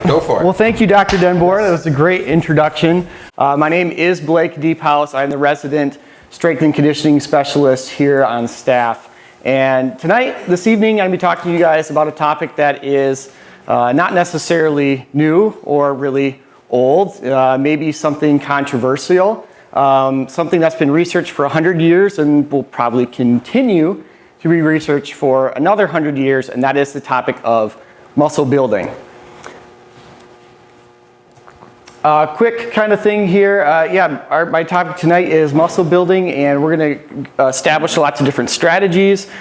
Go for it. Well, thank you, Dr. Denboer. That was a great introduction. My name is Blake Deephouse. I'm the resident strength and conditioning specialist here on staff. And this evening, I'm going to be talking to you guys about a topic that is not necessarily new or really old, maybe something controversial, something that's been researched for 100 years and will probably continue to be researched for another 100 years, and that is the topic of muscle building. Quick kind of thing here. My topic tonight is muscle building, and we're going to establish lots of different strategies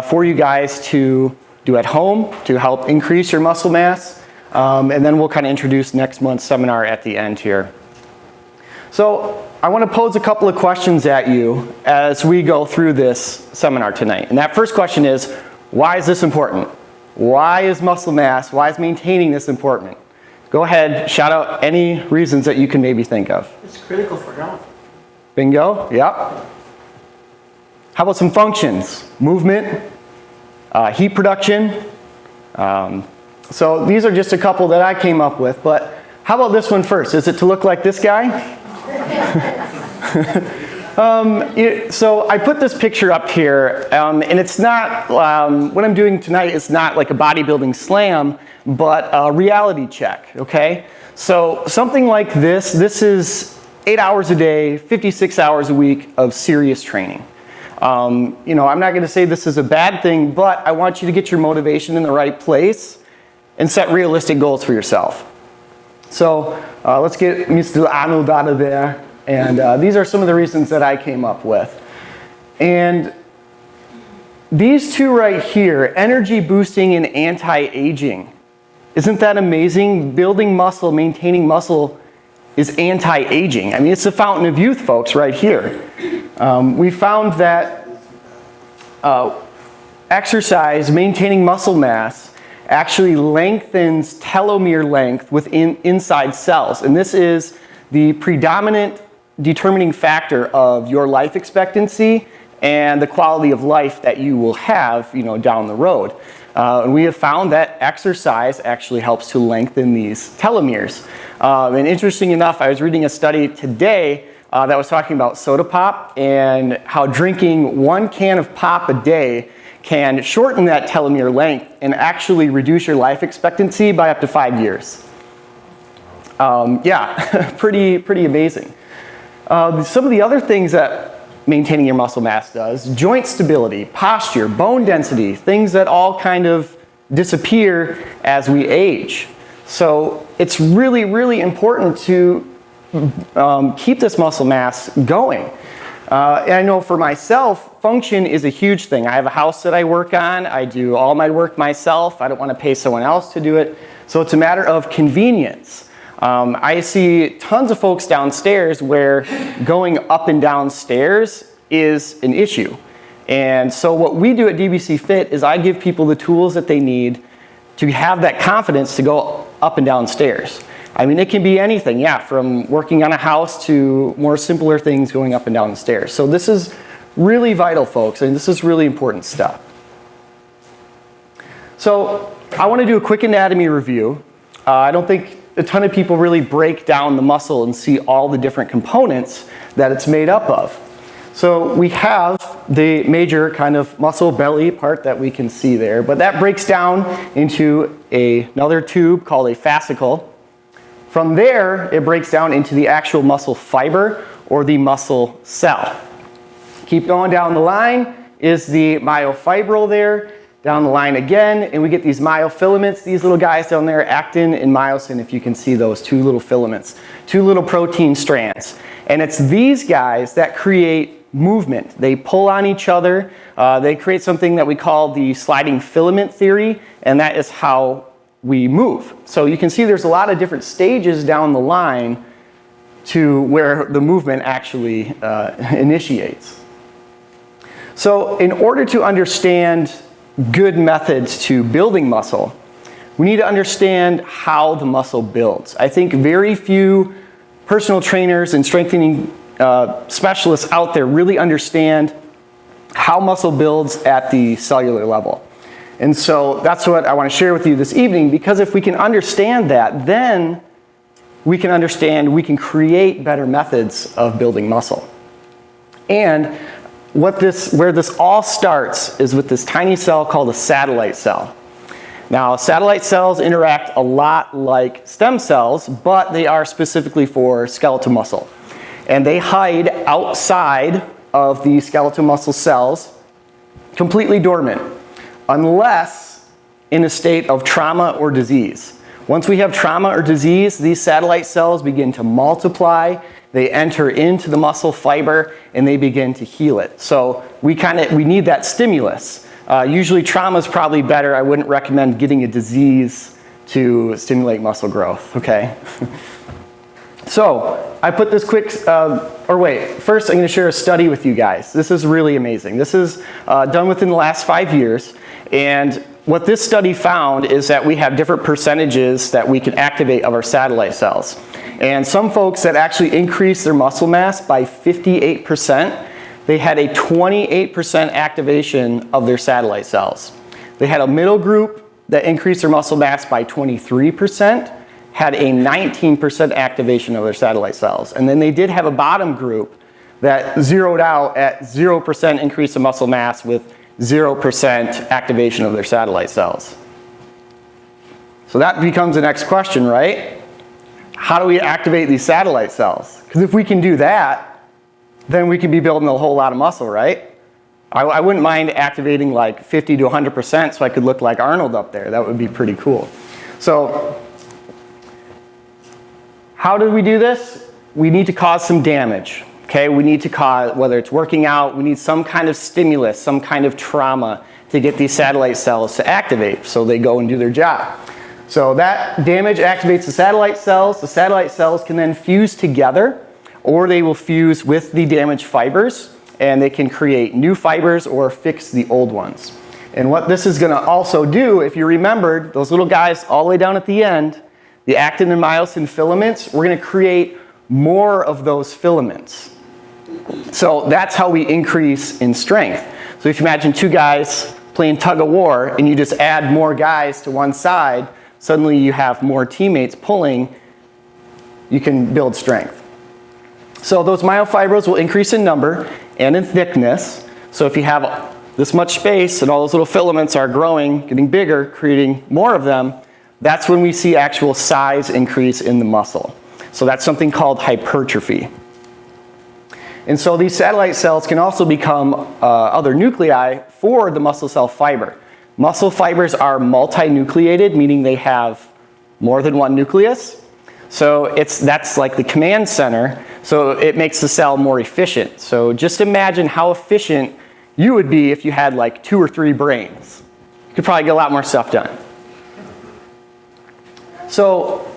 for you guys to do at home to help increase your muscle mass. And then we'll kind of introduce next month's seminar at the end here. So I want to pose a couple of questions at you as we go through this seminar tonight. And that first question is, why is this important? Why is muscle mass, why is maintaining this important? Go ahead, shout out any reasons that you can maybe think of. It's critical for health. Bingo, yep. How about some functions? Movement, heat production. So these are just a couple that I came up with, but how about this one first? Is it to look like this guy? So I put this picture up here, and it's not, what I'm doing tonight is not like a bodybuilding slam, but a reality check, okay? So something like this is 8 hours a day, 56 hours a week of serious training. I'm not gonna say this is a bad thing, but I want you to get your motivation in the right place and set realistic goals for yourself. So let's get Mr. Arnold out of there. And these are some of the reasons that I came up with. And these two right here, energy boosting and anti-aging. Isn't that amazing? Building muscle, maintaining muscle is anti-aging. I mean, it's the fountain of youth, folks, right here. We found that exercise, maintaining muscle mass, actually lengthens telomere length within inside cells. And this is the predominant determining factor of your life expectancy and the quality of life that you will have, down the road. And we have found that exercise actually helps to lengthen these telomeres. And interesting enough, I was reading a study today that was talking about soda pop and how drinking 1 can of pop a day can shorten that telomere length and actually reduce your life expectancy by up to 5 years. Pretty amazing. Some of the other things that maintaining your muscle mass does, joint stability, posture, bone density, things that all kind of disappear as we age. So it's really, really important to keep this muscle mass going. And I know for myself, function is a huge thing. I have a house that I work on. I do all my work myself. I don't want to pay someone else to do it. So it's a matter of convenience. I see tons of folks downstairs where going up and down stairs is an issue. And so what we do at DBC Fit is I give people the tools that they need to have that confidence to go up and down stairs. I mean, it can be anything, from working on a house to more simpler things going up and down the stairs. So this is really vital, folks, and this is really important stuff. So I want to do a quick anatomy review. I don't think a ton of people really break down the muscle and see all the different components that it's made up of. So we have the major kind of muscle belly part that we can see there, but that breaks down into another tube called a fascicle. From there, it breaks down into the actual muscle fiber or the muscle cell. Keep going down the line is the myofibril there. Down the line again, and we get these myofilaments, these little guys down there, actin and myosin, if you can see those two little filaments, two little protein strands. And it's these guys that create movement. They pull on each other. They create something that we call the sliding filament theory, and that is how we move. So you can see there's a lot of different stages down the line to where the movement actually initiates. So in order to understand good methods to building muscle, we need to understand how the muscle builds. I think very few personal trainers and strengthening specialists out there really understand how muscle builds at the cellular level. And so that's what I want to share with you this evening, because if we can understand that, then we can understand we can create better methods of building muscle. And where this all starts is with this tiny cell called a satellite cell. Now, satellite cells interact a lot like stem cells, but they are specifically for skeletal muscle. And they hide outside of the skeletal muscle cells, completely dormant, unless in a state of trauma or disease. Once we have trauma or disease, these satellite cells begin to multiply, they enter into the muscle fiber, and they begin to heal it. So we need that stimulus. Usually trauma is probably better. I wouldn't recommend getting a disease to stimulate muscle growth, okay? So I put this first I'm going to share a study with you guys. This is really amazing. This is done within the last 5 years, and what this study found is that we have different percentages that we can activate of our satellite cells. And some folks that actually increased their muscle mass by 58%, they had a 28% activation of their satellite cells. They had a middle group that increased their muscle mass by 23%, had a 19% activation of their satellite cells. And then they did have a bottom group that zeroed out at 0% increase of muscle mass with 0% activation of their satellite cells. So that becomes the next question, right? How do we activate these satellite cells? Because if we can do that, then we can be building a whole lot of muscle, right? I wouldn't mind activating like 50 to 100% so I could look like Arnold up there. That would be pretty cool. So how do we do this? We need to cause some damage. Okay, we need to cause, whether it's working out, we need some kind of stimulus, some kind of trauma to get these satellite cells to activate so they go and do their job. So that damage activates the satellite cells. The satellite cells can then fuse together, or they will fuse with the damaged fibers, and they can create new fibers or fix the old ones. And what this is going to also do, if you remembered, those little guys all the way down at the end, the actin and myosin filaments, we're going to create more of those filaments. So that's how we increase in strength. So if you imagine two guys playing tug of war and you just add more guys to one side, suddenly you have more teammates pulling, you can build strength. So those myofibrils will increase in number and in thickness. So if you have this much space and all those little filaments are growing, getting bigger, creating more of them, that's when we see actual size increase in the muscle. So that's something called hypertrophy. And so these satellite cells can also become other nuclei for the muscle cell fiber. Muscle fibers are multinucleated, meaning they have more than one nucleus. So that's like the command center, so it makes the cell more efficient. So just imagine how efficient you would be if you had like 2 or 3 brains. You could probably get a lot more stuff done. So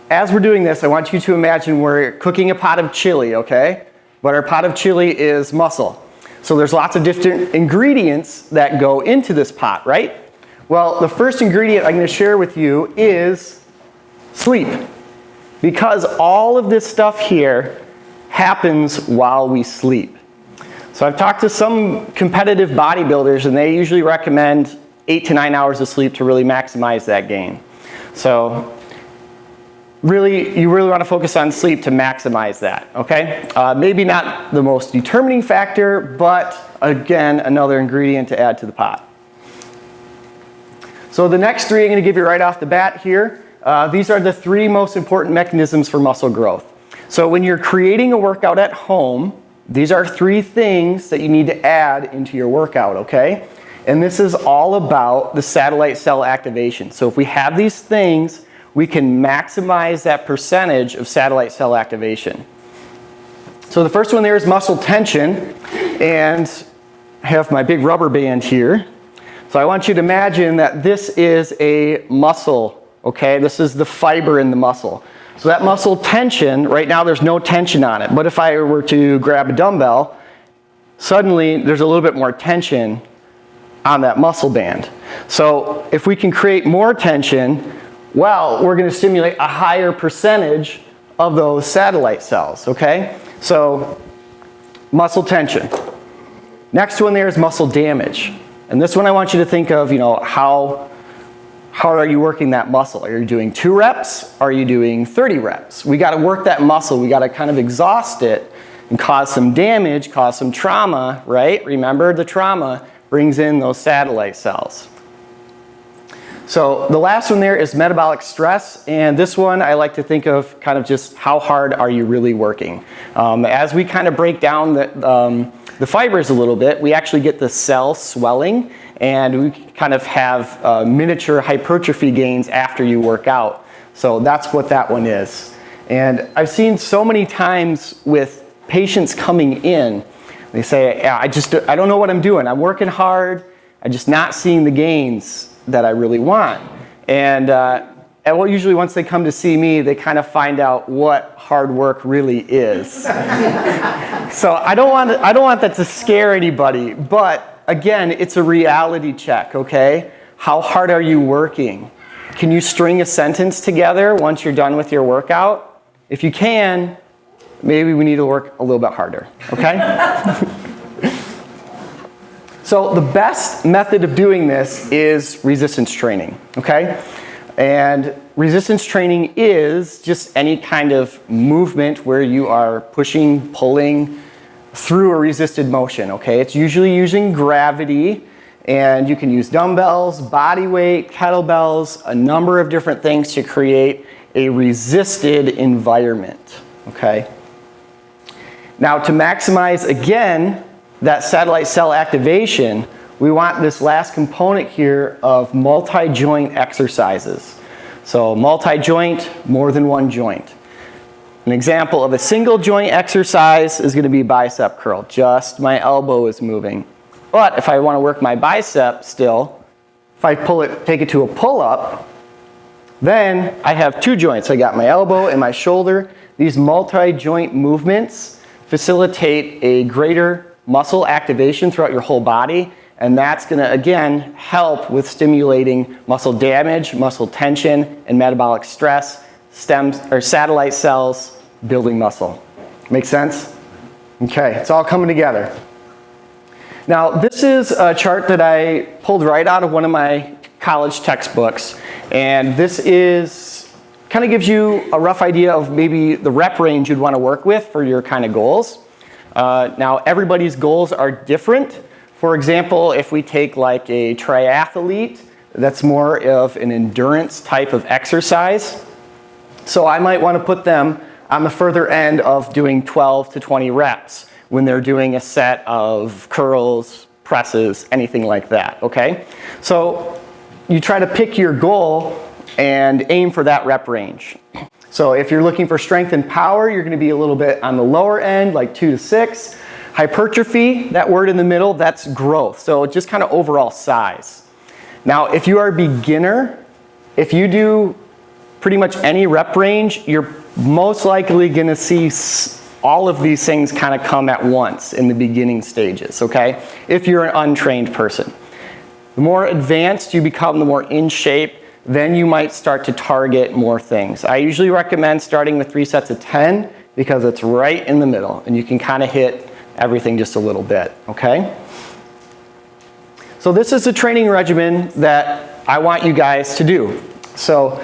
as we're doing this, I want you to imagine we're cooking a pot of chili, okay? But our pot of chili is muscle. So there's lots of different ingredients that go into this pot, right? Well, the first ingredient I'm going to share with you is sleep. Because all of this stuff here happens while we sleep. So I've talked to some competitive bodybuilders, and they usually recommend 8 to 9 hours of sleep to really maximize that gain. So you really want to focus on sleep to maximize that, okay? Maybe not the most determining factor, but again, another ingredient to add to the pot. So the next 3 I'm going to give you right off the bat here. These are the 3 most important mechanisms for muscle growth. So when you're creating a workout at home, these are 3 things that you need to add into your workout, okay? And this is all about the satellite cell activation. So if we have these things, we can maximize that percentage of satellite cell activation. So the first one there is muscle tension, and I have my big rubber band here. So I want you to imagine that this is a muscle, okay? This is the fiber in the muscle. So that muscle tension, right now there's no tension on it, but if I were to grab a dumbbell, suddenly there's a little bit more tension on that muscle band. So if we can create more tension, well, we're going to stimulate a higher percentage of those satellite cells, okay? So muscle tension. Next one there is muscle damage. And this one I want you to think of, how are you working that muscle? Are you doing 2 reps? Are you doing 30 reps? We got to work that muscle. We got to kind of exhaust it and cause some damage, cause some trauma, right? Remember, the trauma brings in those satellite cells. So the last one there is metabolic stress, and this one I like to think of kind of just how hard are you really working. As we kind of break down the fibers a little bit, we actually get the cell swelling, and we kind of have miniature hypertrophy gains after you work out. So that's what that one is. And I've seen so many times with patients coming in, they say, yeah, I don't know what I'm doing. I'm working hard. I'm just not seeing the gains that I really want. And well, usually once they come to see me, they kind of find out what hard work really is. So I don't want that to scare anybody, but again, it's a reality check, okay? How hard are you working? Can you string a sentence together once you're done with your workout? If you can, maybe we need to work a little bit harder, okay? So the best method of doing this is resistance training, okay? And resistance training is just any kind of movement where you are pushing, pulling through a resisted motion, okay? It's usually using gravity, and you can use dumbbells, body weight, kettlebells, a number of different things to create a resisted environment, okay? Now to maximize, again, that satellite cell activation, we want this last component here of multi-joint exercises. So multi-joint, more than one joint. An example of a single joint exercise is going to be bicep curl. Just my elbow is moving. But if I want to work my bicep still, if I take it to a pull-up, then I have 2 joints. I got my elbow and my shoulder. These multi-joint movements facilitate a greater muscle activation throughout your whole body, and that's going to again help with stimulating muscle damage, muscle tension, and metabolic stress, satellite cells building muscle. Make sense? Okay, it's all coming together. Now this is a chart that I pulled right out of one of my college textbooks, and this kind of gives you a rough idea of maybe the rep range you'd want to work with for your kind of goals. Now everybody's goals are different. For example, if we take like a triathlete, that's more of an endurance type of exercise. So I might want to put them on the further end of doing 12 to 20 reps when they're doing a set of curls, presses, anything like that, okay? So you try to pick your goal and aim for that rep range. So if you're looking for strength and power, you're going to be a little bit on the lower end, like 2 to 6. Hypertrophy, that word in the middle, that's growth. So just kind of overall size. Now, if you are a beginner, if you do pretty much any rep range, you're most likely going to see all of these things kind of come at once in the beginning stages, okay? If you're an untrained person. The more advanced you become, the more in shape, then you might start to target more things. I usually recommend starting with 3 sets of 10 because it's right in the middle and you can kind of hit everything just a little bit, okay? So this is a training regimen that I want you guys to do. So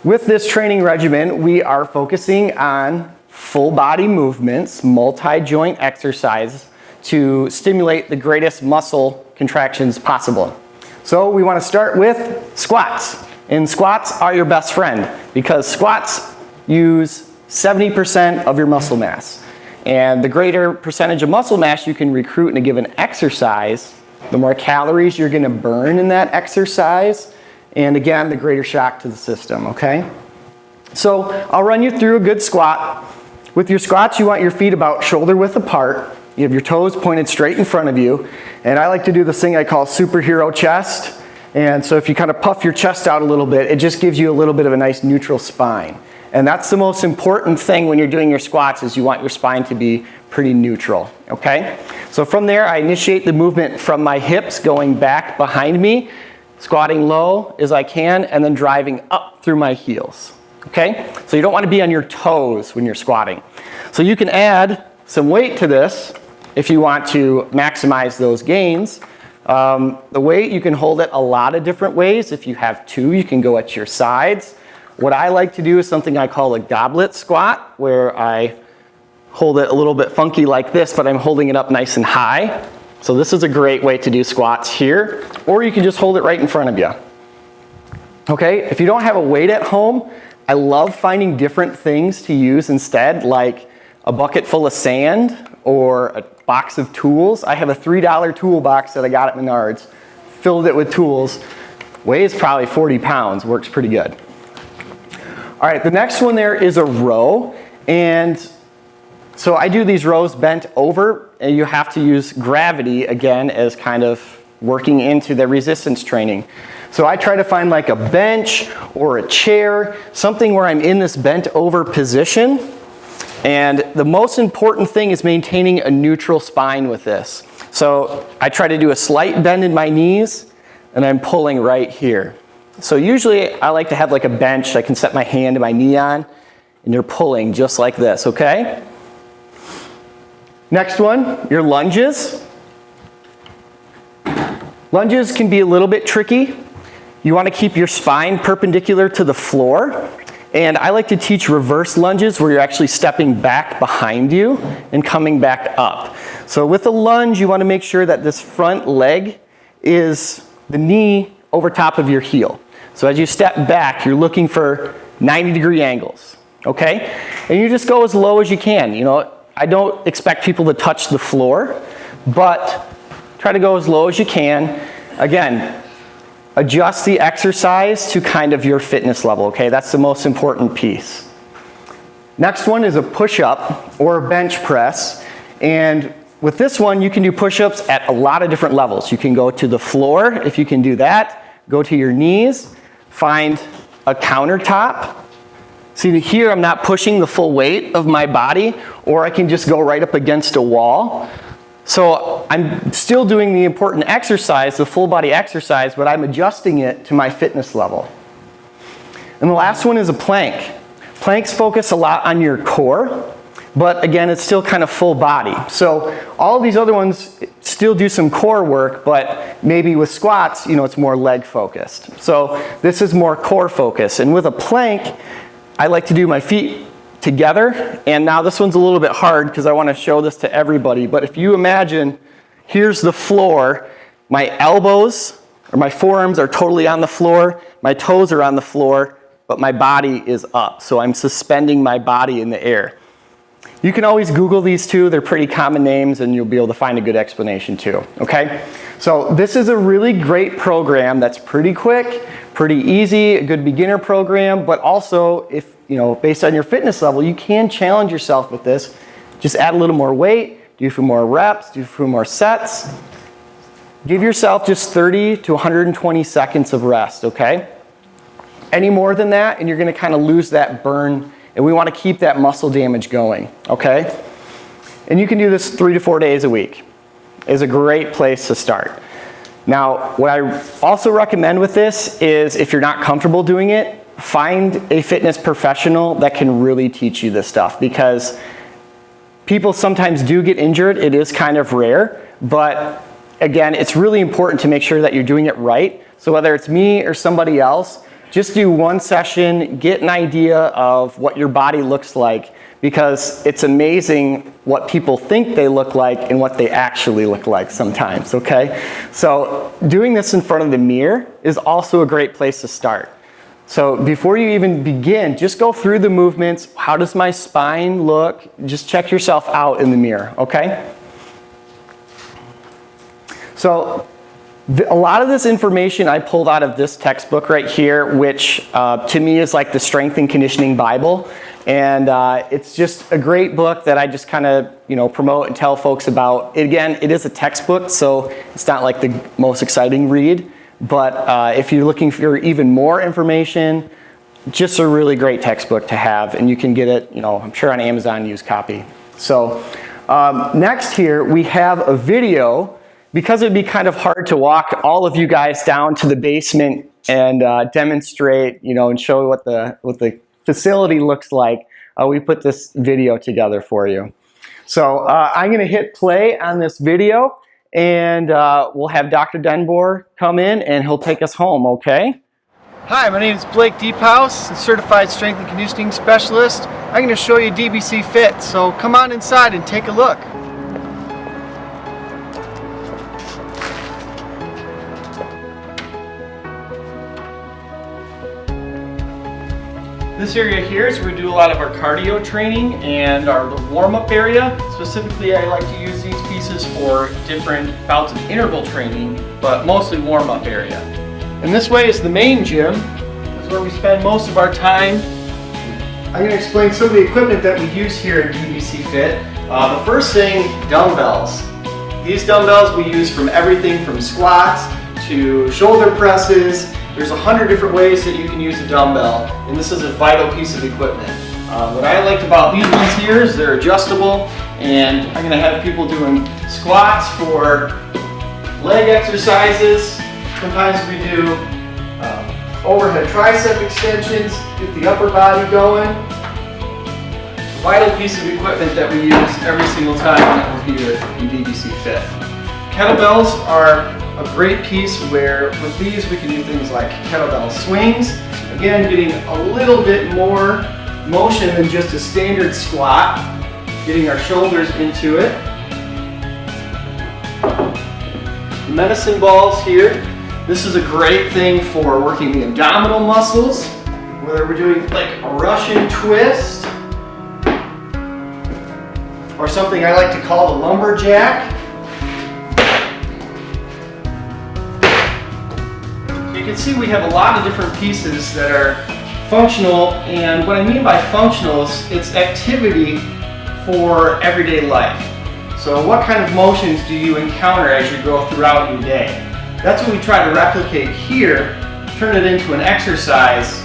with this training regimen, we are focusing on full body movements, multi-joint exercise to stimulate the greatest muscle contractions possible. So we want to start with squats. And squats are your best friend because squats use 70% of your muscle mass. And the greater percentage of muscle mass you can recruit in a given exercise, the more calories you're going to burn in that exercise. And again, the greater shock to the system, okay? So I'll run you through a good squat. With your squats, you want your feet about shoulder width apart. You have your toes pointed straight in front of you. And I like to do this thing I call superhero chest. And so if you kind of puff your chest out a little bit, it just gives you a little bit of a nice neutral spine. And that's the most important thing when you're doing your squats is you want your spine to be pretty neutral, okay? So from there, I initiate the movement from my hips going back behind me, squatting low as I can, and then driving up through my heels, okay? So you don't want to be on your toes when you're squatting. So you can add some weight to this if you want to maximize those gains. The weight, you can hold it a lot of different ways. If you have two, you can go at your sides. What I like to do is something I call a goblet squat, where I hold it a little bit funky like this, but I'm holding it up nice and high. So this is a great way to do squats here, or you can just hold it right in front of you. Okay, if you don't have a weight at home, I love finding different things to use instead, like a bucket full of sand or a box of tools. I have a $3 toolbox that I got at Menards, filled it with tools, weighs probably 40 pounds, works pretty good. All right, the next one there is a row, and so I do these rows bent over, and you have to use gravity again as kind of working into the resistance training. So I try to find like a bench or a chair, something where I'm in this bent over position. And the most important thing is maintaining a neutral spine with this. So I try to do a slight bend in my knees, and I'm pulling right here. So usually I like to have like a bench I can set my hand and my knee on, and you're pulling just like this, okay? Next one, your lunges. Lunges can be a little bit tricky. You want to keep your spine perpendicular to the floor. And I like to teach reverse lunges where you're actually stepping back behind you and coming back up. So with a lunge, you want to make sure that this front leg is the knee over top of your heel. So as you step back, you're looking for 90-degree angles, okay? And you just go as low as you can. You know, I don't expect people to touch the floor, but try to go as low as you can. Again, adjust the exercise to kind of your fitness level, okay? That's the most important piece. Next one is a push-up or a bench press. And with this one, you can do push-ups at a lot of different levels. You can go to the floor, if you can do that. Go to your knees, find a countertop. See, here I'm not pushing the full weight of my body, or I can just go right up against a wall. So I'm still doing the important exercise, the full body exercise, but I'm adjusting it to my fitness level. And the last one is a plank. Planks focus a lot on your core, but again, it's still kind of full body. So all of these other ones still do some core work, but maybe with squats, you know, it's more leg focused. So this is more core focused. And with a plank, I like to do my feet together, and now this one's a little bit hard because I want to show this to everybody, but if you imagine, here's the floor, my elbows or my forearms are totally on the floor, my toes are on the floor, but my body is up, so I'm suspending my body in the air. You can always Google these two, they're pretty common names, and you'll be able to find a good explanation too, okay? So this is a really great program that's pretty quick, pretty easy, a good beginner program, but also if, you know, based on your fitness level, you can challenge yourself with this. Just add a little more weight, do a few more reps, do a few more sets. Give yourself just 30 to 120 seconds of rest, okay? Any more than that, and you're gonna kind of lose that burn, and we wanna keep that muscle damage going, okay? And you can do this 3 to 4 days a week. It's a great place to start. Now, what I also recommend with this is if you're not comfortable doing it, find a fitness professional that can really teach you this stuff, because people sometimes do get injured. It is kind of rare, but again, it's really important to make sure that you're doing it right. So whether it's me or somebody else, just do one session, get an idea of what your body looks like, because it's amazing what people think they look like and what they actually look like sometimes, okay? So doing this in front of the mirror is also a great place to start. So before you even begin, just go through the movements. How does my spine look? Just check yourself out in the mirror, okay? So a lot of this information I pulled out of this textbook right here, which to me is like the Strength and Conditioning Bible. And it's just a great book that I just kind of, you know, promote and tell folks about. Again, it is a textbook, so it's not like the most exciting read. But if you're looking for even more information, just a really great textbook to have, and you can get it, you know, I'm sure on Amazon, used copy. So next here, we have a video, because it'd be kind of hard to walk all of you guys down to the basement and demonstrate, you know, and show what the facility looks like. We put this video together for you. So I'm gonna hit play on this video, and we'll have Dr. Denboer come in and he'll take us home, okay? Hi, my name is Blake Deephouse, a certified strength and conditioning specialist. I'm going to show you DBC Fit, so come on inside and take a look. This area here is where we do a lot of our cardio training and the warm-up area. Specifically, I like to use these pieces for different bouts of interval training, but mostly warm-up area. And this way is the main gym. This is where we spend most of our time. I'm going to explain some of the equipment that we use here at DBC Fit. The first thing, dumbbells. These dumbbells we use from everything from squats to shoulder presses. There's 100 different ways that you can use a dumbbell, and this is a vital piece of equipment. What I liked about these ones here is they're adjustable, and I'm going to have people doing squats for leg exercises. Sometimes we do overhead tricep extensions, get the upper body going. A vital piece of equipment that we use every single time that we're here in DBC Fit. Kettlebells are a great piece where with these we can do things like kettlebell swings. Again, getting a little bit more motion than just a standard squat, getting our shoulders into it. The medicine balls here. This is a great thing for working the abdominal muscles, whether we're doing like a Russian twist or something I like to call the lumberjack. You can see we have a lot of different pieces that are functional, and what I mean by functional is it's activity for everyday life. So what kind of motions do you encounter as you go throughout your day? That's what we try to replicate here, turn it into an exercise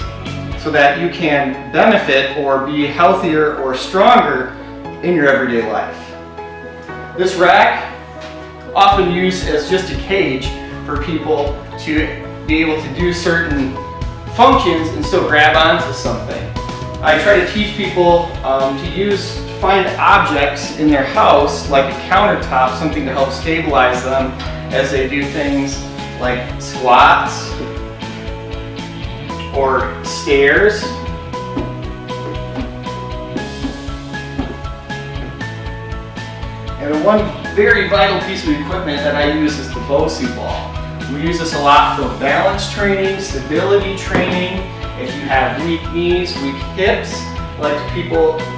so that you can benefit or be healthier or stronger in your everyday life. This rack, often used as just a cage for people to be able to do certain functions and still grab onto something. I try to teach people to find objects in their house, like a countertop, something to help stabilize them as they do things like squats or stairs. And one very vital piece of equipment that I use is the BOSU ball. We use this a lot for balance training, stability training. If you have weak knees, weak hips, I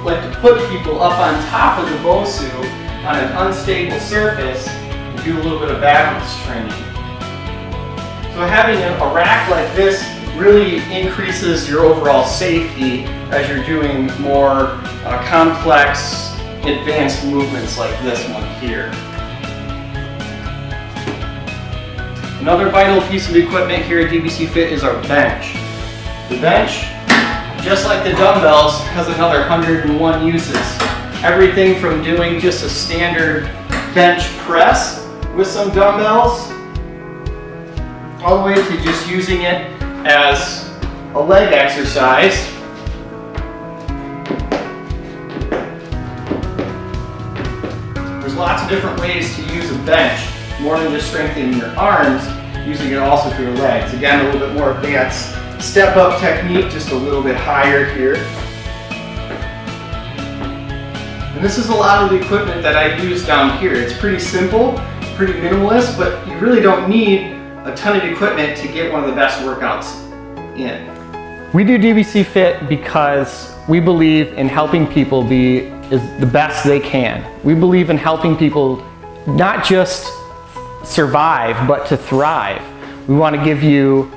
like to put people up on top of the BOSU on an unstable surface and do a little bit of balance training. So having a rack like this really increases your overall safety as you're doing more complex, advanced movements like this one here. Another vital piece of equipment here at DBC Fit is our bench. The bench, just like the dumbbells, has another 101 uses. Everything from doing just a standard bench press with some dumbbells, all the way to just using it as a leg exercise. There's lots of different ways to use a bench, more than just strengthening your arms, using it also for your legs. Again, a little bit more advanced step-up technique, just a little bit higher here. And this is a lot of the equipment that I use down here. It's pretty simple, pretty minimalist, but you really don't need a ton of equipment to get one of the best workouts in. We do DBC Fit because we believe in helping people be the best they can. We believe in helping people not just survive, but to thrive. We want to give you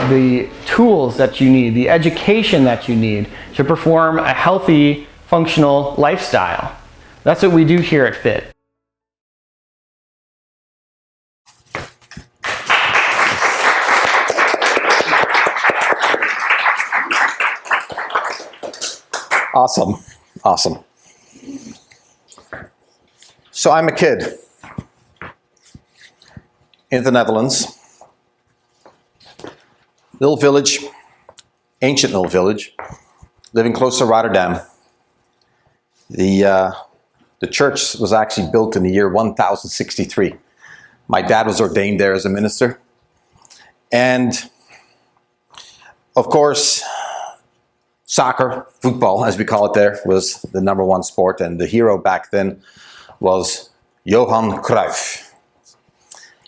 the tools that you need, the education that you need to perform a healthy, functional lifestyle. That's what we do here at Fit. Awesome, awesome. So I'm a kid in the Netherlands, little village, ancient little village, living close to Rotterdam. The church was actually built in the year 1063. My dad was ordained there as a minister. And of course, soccer, football, as we call it there, was the number one sport. And the hero back then was Johan Cruyff.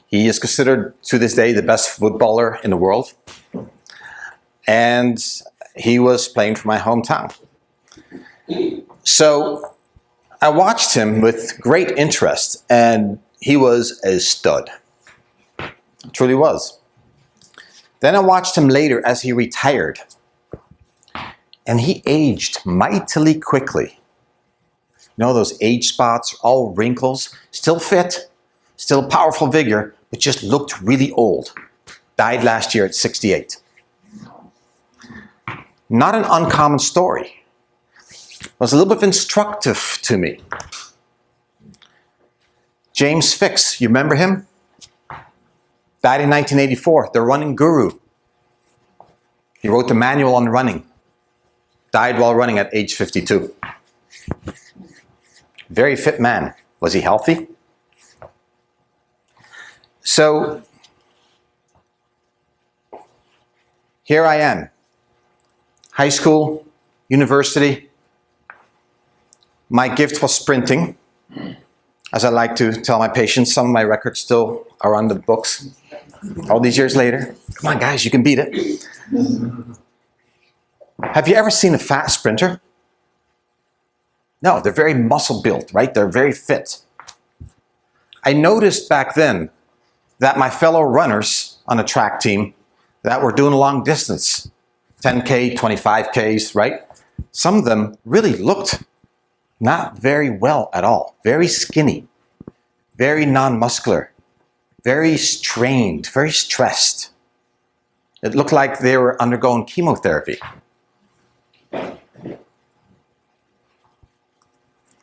He is considered to this day the best footballer in the world. And he was playing for my hometown. So I watched him with great interest, and he was a stud. Truly was. Then I watched him later as he retired. And he aged mightily quickly. You know, those age spots, all wrinkles, still fit, still powerful vigor, but just looked really old. Died last year at 68. Not an uncommon story. It was a little bit instructive to me. James Fix, you remember him? Died in 1984, the running guru. He wrote the manual on running. Died while running at age 52. Very fit man. Was he healthy? So, here I am. High school, university. My gift was sprinting. As I like to tell my patients, some of my records still are on the books. All these years later. Come on guys, you can beat it. Have you ever seen a fat sprinter? No, they're very muscle built, right? They're very fit. I noticed back then that my fellow runners on a track team that were doing long distance, 10K, 25Ks, right? Some of them really looked not very well at all. Very skinny, very non-muscular, very strained, very stressed. It looked like they were undergoing chemotherapy.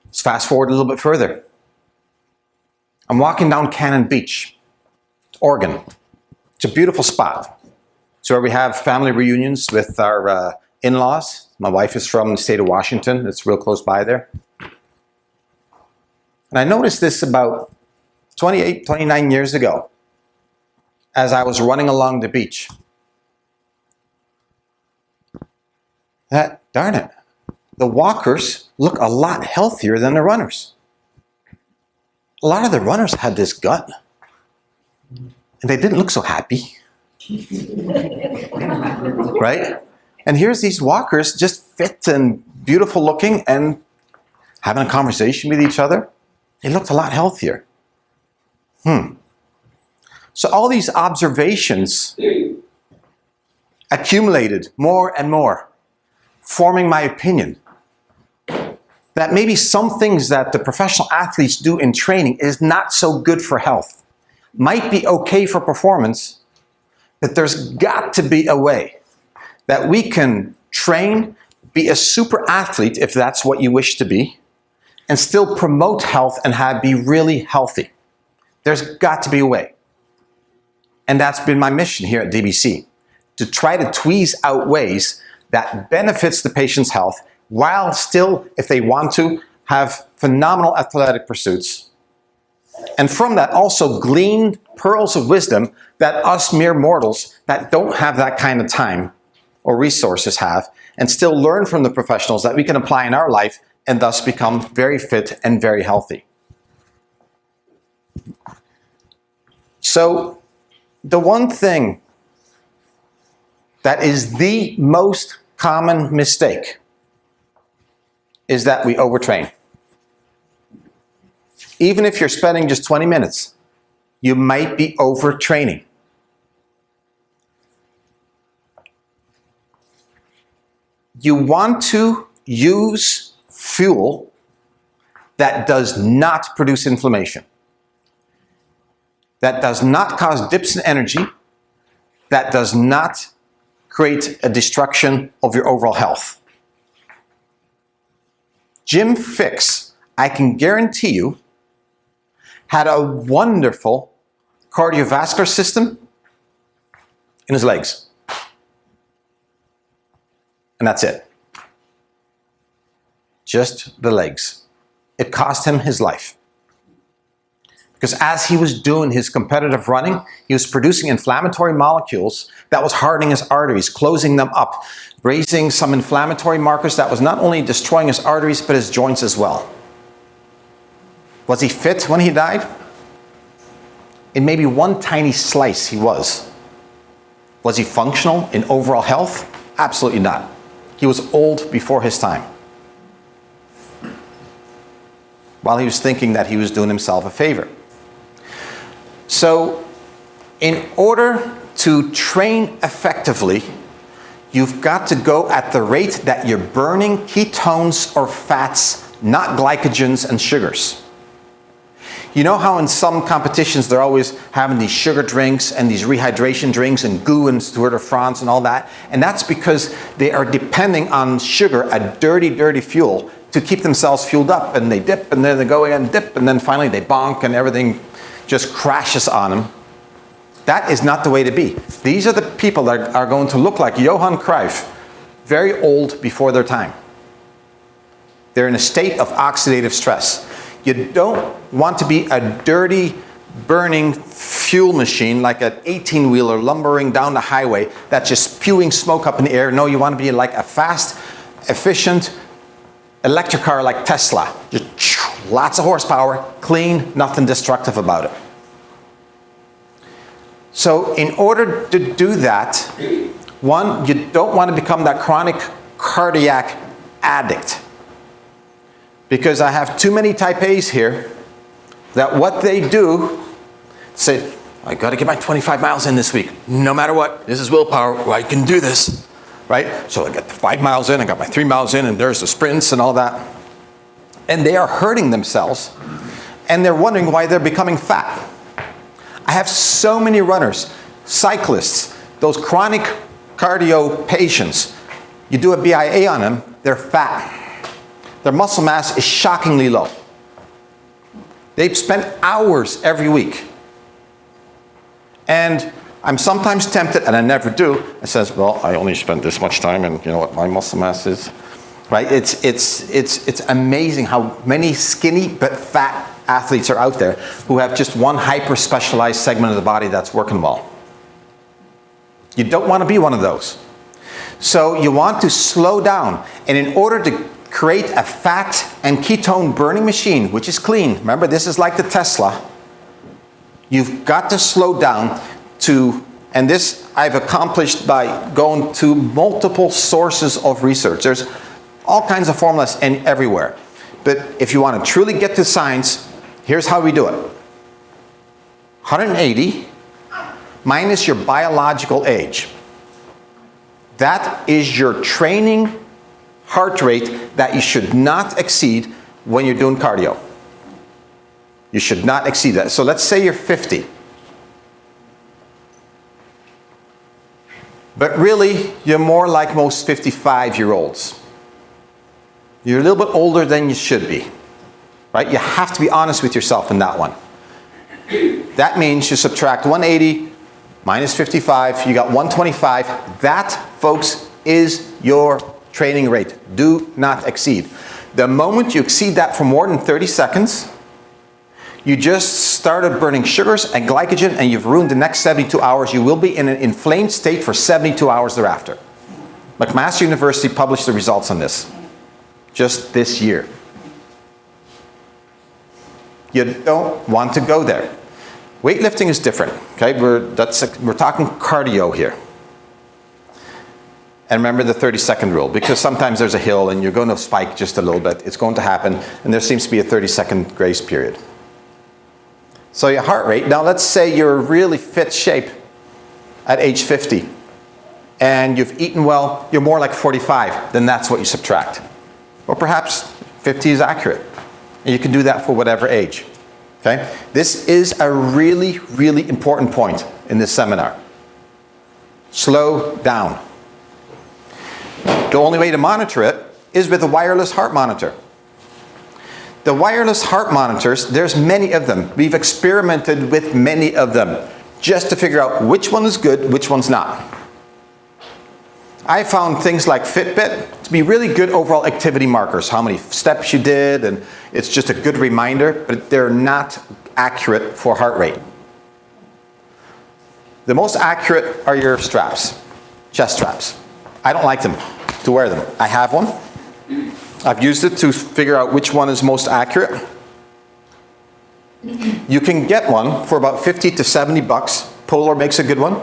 Let's fast forward a little bit further. I'm walking down Cannon Beach, Oregon. It's a beautiful spot. It's where we have family reunions with our in-laws. My wife is from the state of Washington. It's real close by there. And I noticed this about 28, 29 years ago as I was running along the beach. Darn it, the walkers look a lot healthier than the runners. A lot of the runners had this gut, and they didn't look so happy. Right? And here's these walkers just fit and beautiful looking and having a conversation with each other. They looked a lot healthier. So all these observations accumulated more and more, forming my opinion that maybe some things that the professional athletes do in training is not so good for health. Might be okay for performance, but there's got to be a way that we can train, be a super athlete if that's what you wish to be, and still promote health and be really healthy. There's got to be a way. And that's been my mission here at DBC, to try to tweeze out ways that benefits the patient's health while still, if they want to, have phenomenal athletic pursuits. And from that also glean pearls of wisdom that us mere mortals that don't have that kind of time or resources have, and still learn from the professionals that we can apply in our life and thus become very fit and very healthy. So, the one thing that is the most common mistake is that we overtrain. Even if you're spending just 20 minutes, you might be overtraining. You want to use fuel that does not produce inflammation, that does not cause dips in energy, that does not create a destruction of your overall health. Jim Fix, I can guarantee you, had a wonderful cardiovascular system in his legs. And that's it. Just the legs. It cost him his life. Because as he was doing his competitive running, he was producing inflammatory molecules that was hardening his arteries, closing them up, raising some inflammatory markers that was not only destroying his arteries, but his joints as well. Was he fit when he died? In maybe one tiny slice he was. Was he functional in overall health? Absolutely not. He was old before his time. While he was thinking that he was doing himself a favor. So, in order to train effectively, you've got to go at the rate that you're burning ketones or fats, not glycogens and sugars. You know how in some competitions they're always having these sugar drinks and these rehydration drinks and GU and Tour de France and all that? And that's because they are depending on sugar, a dirty, dirty fuel, to keep themselves fueled up. And they dip and then they go again, dip, and then finally they bonk and everything just crashes on them. That is not the way to be. These are the people that are going to look like Johan Cruyff, very old before their time. They're in a state of oxidative stress. You don't want to be a dirty, burning fuel machine like an 18-wheeler lumbering down the highway that's just spewing smoke up in the air. No, you want to be like a fast, efficient electric car like Tesla. Just lots of horsepower, clean, nothing destructive about it. So in order to do that, one, you don't want to become that chronic cardiac addict. Because I have too many type A's here that what they do, say, I got to get my 25 miles in this week. No matter what, this is willpower, I can do this, right? So I got the 5 miles in, I got my 3 miles in, and there's the sprints and all that. And they are hurting themselves, and they're wondering why they're becoming fat. I have so many runners, cyclists, those chronic cardio patients. You do a BIA on them, they're fat. Their muscle mass is shockingly low. They've spent hours every week. And I'm sometimes tempted, and I never do, I says, well, I only spent this much time, and you know what my muscle mass is? Right? It's amazing how many skinny but fat athletes are out there who have just one hyper-specialized segment of the body that's working well. You don't want to be one of those. So you want to slow down. And in order to create a fat and ketone burning machine, which is clean, remember this is like the Tesla, you've got to slow down to, and this I've accomplished by going to multiple sources of research. There's all kinds of formulas and everywhere. But if you want to truly get to science, here's how we do it. 180 minus your biological age. That is your training heart rate that you should not exceed when you're doing cardio. You should not exceed that. So let's say you're 50. But really, you're more like most 55-year-olds. You're a little bit older than you should be. Right? You have to be honest with yourself in that one. That means you subtract 180 minus 55, you got 125. That, folks, is your training rate. Do not exceed. The moment you exceed that for more than 30 seconds, you just started burning sugars and glycogen, and you've ruined the next 72 hours. You will be in an inflamed state for 72 hours thereafter. McMaster University published the results on this just this year. You don't want to go there. Weightlifting is different, okay? We're talking cardio here. And remember the 30-second rule, because sometimes there's a hill and you're going to spike just a little bit. It's going to happen, and there seems to be a 30-second grace period. So your heart rate, now let's say you're really fit shape at age 50, and you've eaten well, you're more like 45, then that's what you subtract. Or perhaps 50 is accurate. And you can do that for whatever age. Okay? This is a really, really important point in this seminar. Slow down. The only way to monitor it is with a wireless heart monitor. The wireless heart monitors, there's many of them. We've experimented with many of them just to figure out which one is good, which one's not. I found things like Fitbit to be really good overall activity markers, how many steps you did, and it's just a good reminder, but they're not accurate for heart rate? The most accurate are your straps, chest straps. I don't like them to wear them. I have one. I've used it to figure out which one is most accurate. You can get one for about 50 to 70 bucks. Polar makes a good one.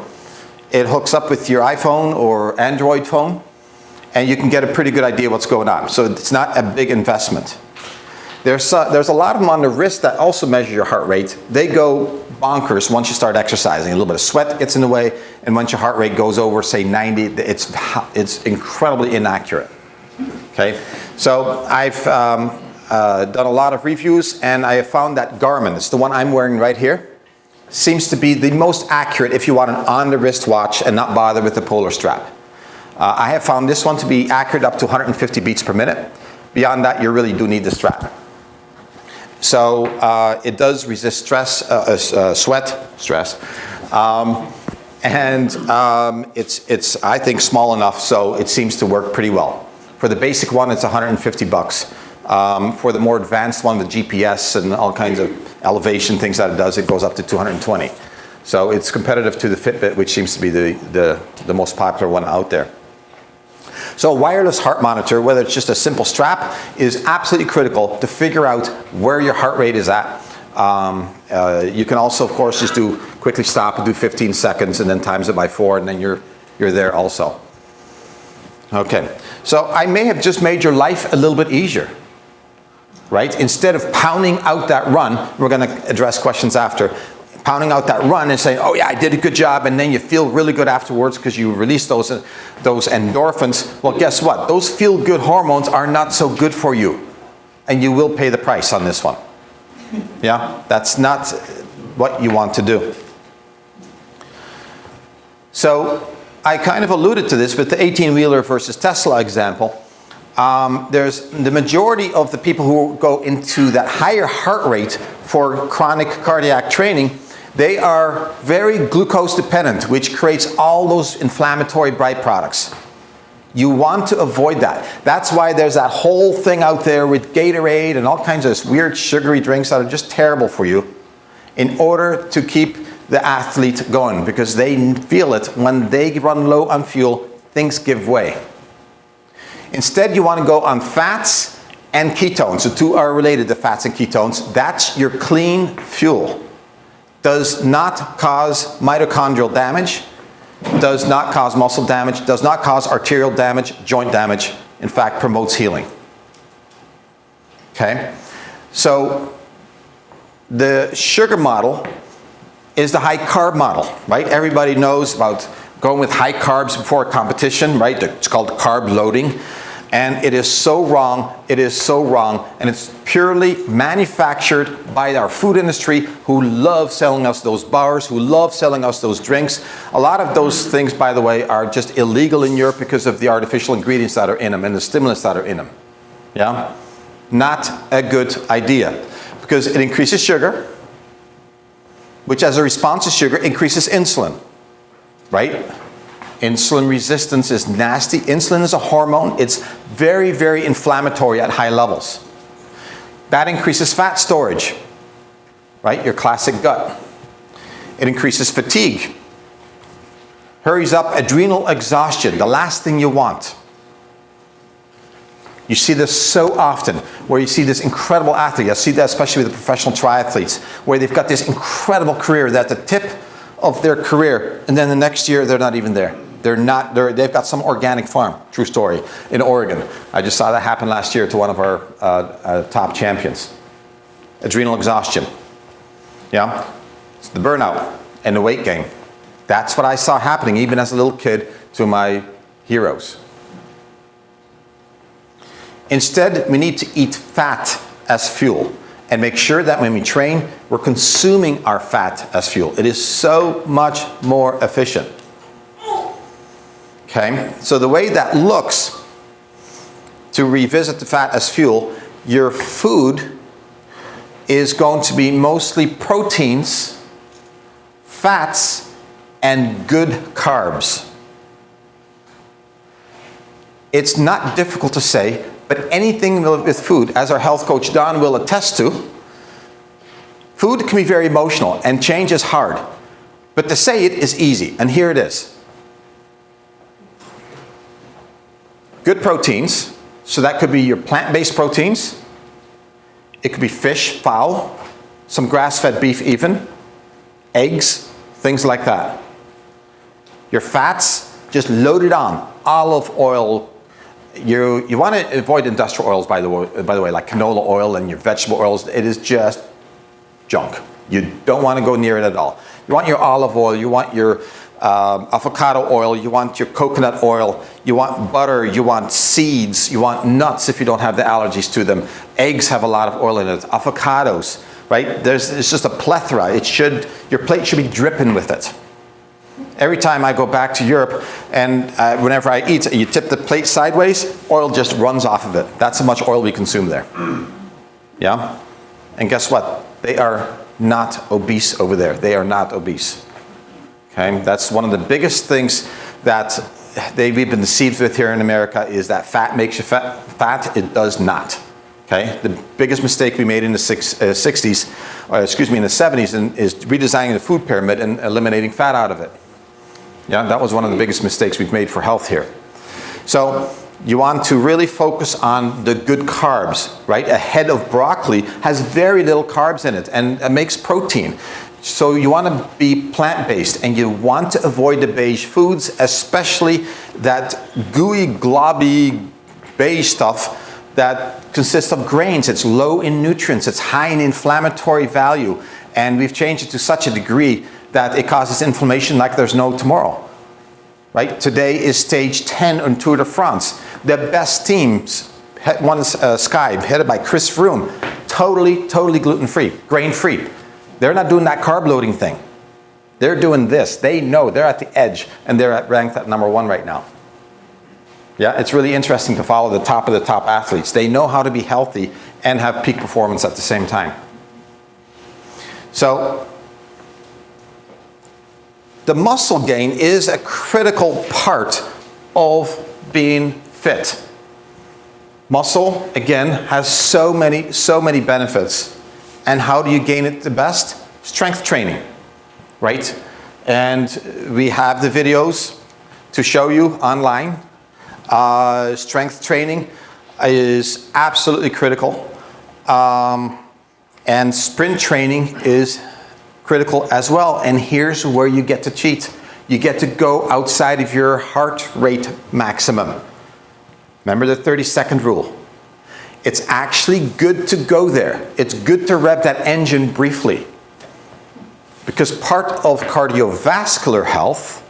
It hooks up with your iPhone or Android phone, and you can get a pretty good idea what's going on. So it's not a big investment. There's a lot of them on the wrist that also measure your heart rate. They go bonkers once you start exercising. A little bit of sweat gets in the way, and once your heart rate goes over, say 90, it's incredibly inaccurate. Okay, so I've done a lot of reviews, and I have found that Garmin, it's the one I'm wearing right here, seems to be the most accurate if you want an on-the-wrist watch and not bother with the polar strap. I have found this one to be accurate up to 150 beats per minute. Beyond that, you really do need the strap. So it does resist stress, stress, and it's I think small enough, so it seems to work pretty well. For the basic one, it's 150 bucks. For the more advanced one with GPS and all kinds of elevation things that it does, it goes up to 220. So it's competitive to the Fitbit, which seems to be the most popular one out there. So a wireless heart monitor, whether it's just a simple strap, is absolutely critical to figure out where your heart rate is at. You can also, of course, just quickly stop and do 15 seconds and then times it by 4, and then you're there also. Okay, so I may have just made your life a little bit easier, right? Instead of pounding out that run, we're going to address questions after, pounding out that run and saying, oh yeah, I did a good job, and then you feel really good afterwards because you release those endorphins. Well, guess what? Those feel-good hormones are not so good for you, and you will pay the price on this one. Yeah, that's not what you want to do. So I kind of alluded to this with the 18-wheeler versus Tesla example. There's the majority of the people who go into that higher heart rate for chronic cardiac training, they are very glucose dependent, which creates all those inflammatory byproducts. You want to avoid that. That's why there's that whole thing out there with Gatorade and all kinds of weird sugary drinks that are just terrible for you, in order to keep the athlete going, because they feel it when they run low on fuel, things give way. Instead, you want to go on fats and ketones. The two are related, the fats and ketones. That's your clean fuel. Does not cause mitochondrial damage, does not cause muscle damage, does not cause arterial damage, joint damage. In fact, promotes healing. Okay? So the sugar model is the high carb model, right? Everybody knows about going with high carbs before a competition, right? It's called carb loading. And it is so wrong, it is so wrong, and it's purely manufactured by our food industry, who love selling us those bars, who love selling us those drinks. A lot of those things, by the way, are just illegal in Europe because of the artificial ingredients that are in them and the stimulants that are in them. Yeah? Not a good idea, because it increases sugar, which as a response to sugar increases insulin, right? Insulin resistance is nasty. Insulin is a hormone. It's very, very inflammatory at high levels. That increases fat storage, right? Your classic gut. It increases fatigue. Hurries up adrenal exhaustion, the last thing you want. You see this so often, where you see this incredible athlete. I see that especially with the professional triathletes, where they've got this incredible career, they're at the tip of their career, and then the next year they're not even there. They've got some organic farm, true story, in Oregon. I just saw that happen last year to one of our top champions. Adrenal exhaustion. Yeah? It's the burnout and the weight gain. That's what I saw happening even as a little kid to my heroes. Instead, we need to eat fat as fuel and make sure that when we train, we're consuming our fat as fuel. It is so much more efficient. Okay, so the way that looks, to revisit the fat as fuel, your food is going to be mostly proteins, fats, and good carbs. It's not difficult to say, but anything with food, as our health coach Don will attest to, Food can be very emotional, and change is hard. But to say it is easy, and here it is. Good proteins, so that could be your plant-based proteins. It could be fish, fowl, some grass-fed beef even, eggs, things like that. Your fats, just load it on. Olive oil. You want to avoid industrial oils, by the way, like canola oil and your vegetable oils. It is just junk. You don't want to go near it at all. You want your olive oil, you want your avocado oil, you want your coconut oil, you want butter, you want seeds, you want nuts if you don't have the allergies to them. Eggs have a lot of oil in it. Avocados, right? It's just a plethora. Your plate should be dripping with it. Every time I go back to Europe and whenever I eat, you tip the plate sideways, oil just runs off of it. That's how much oil we consume there. Yeah? And guess what? They are not obese over there. They are not obese. Okay? That's one of the biggest things that we've been deceived with here in America is that fat makes you fat. It does not. Okay? The biggest mistake we made in the 60s, in the 70s, is redesigning the food pyramid and eliminating fat out of it. Yeah, that was one of the biggest mistakes we've made for health here. So you want to really focus on the good carbs, right? A head of broccoli has very little carbs in it and it makes protein. So you want to be plant-based and you want to avoid the beige foods, especially that gooey, globby beige stuff that consists of grains. It's low in nutrients, it's high in inflammatory value, and we've changed it to such a degree that it causes inflammation like there's no tomorrow. Right? Today is stage 10 on Tour de France. The best teams, one is Sky, headed by Chris Froome, totally gluten-free, grain-free. They're not doing that carb loading thing. They're doing this. They know they're at the edge, and they're ranked at #1 right now. Yeah, it's really interesting to follow the top of the top athletes. They know how to be healthy and have peak performance at the same time. So, the muscle gain is a critical part of being fit. Muscle, again, has so many benefits. And how do you gain it the best? Strength training, right? And we have the videos to show you online. Strength training is absolutely critical. And sprint training is critical as well, and here's where you get to cheat. You get to go outside of your heart rate maximum. Remember the 30-second rule. It's actually good to go there. It's good to rev that engine briefly. Because part of cardiovascular health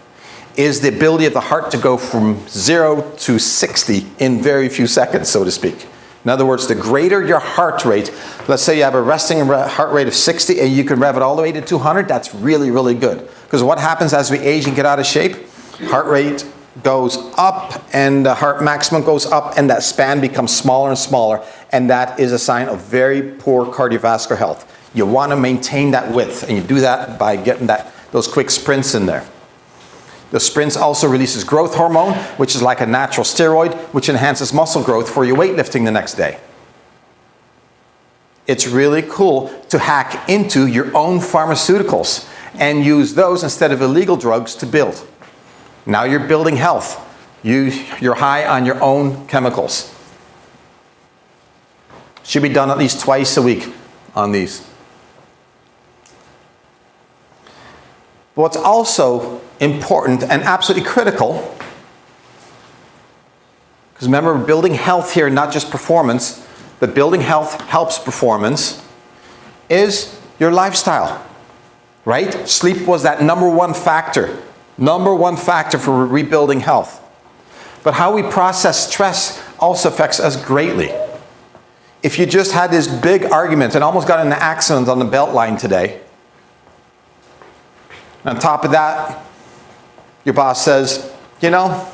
is the ability of the heart to go from 0 to 60 in very few seconds, so to speak. In other words, the greater your heart rate, let's say you have a resting heart rate of 60 and you can rev it all the way to 200, that's really good. Because what happens as we age and get out of shape? Heart rate goes up and the heart maximum goes up and that span becomes smaller and smaller, and that is a sign of very poor cardiovascular health. You want to maintain that width, and you do that by getting those quick sprints in there. The sprints also releases growth hormone, which is like a natural steroid, which enhances muscle growth for your weightlifting the next day. It's really cool to hack into your own pharmaceuticals and use those instead of illegal drugs to build. Now you're building health. You're high on your own chemicals. Should be done at least twice a week on these. But what's also important and absolutely critical, because remember, we're building health here, not just performance, but building health helps performance, is your lifestyle, right? Sleep was that number one factor for rebuilding health. But how we process stress also affects us greatly. If you just had this big argument and almost got in an accident on the Beltline today, and on top of that, your boss says, you know,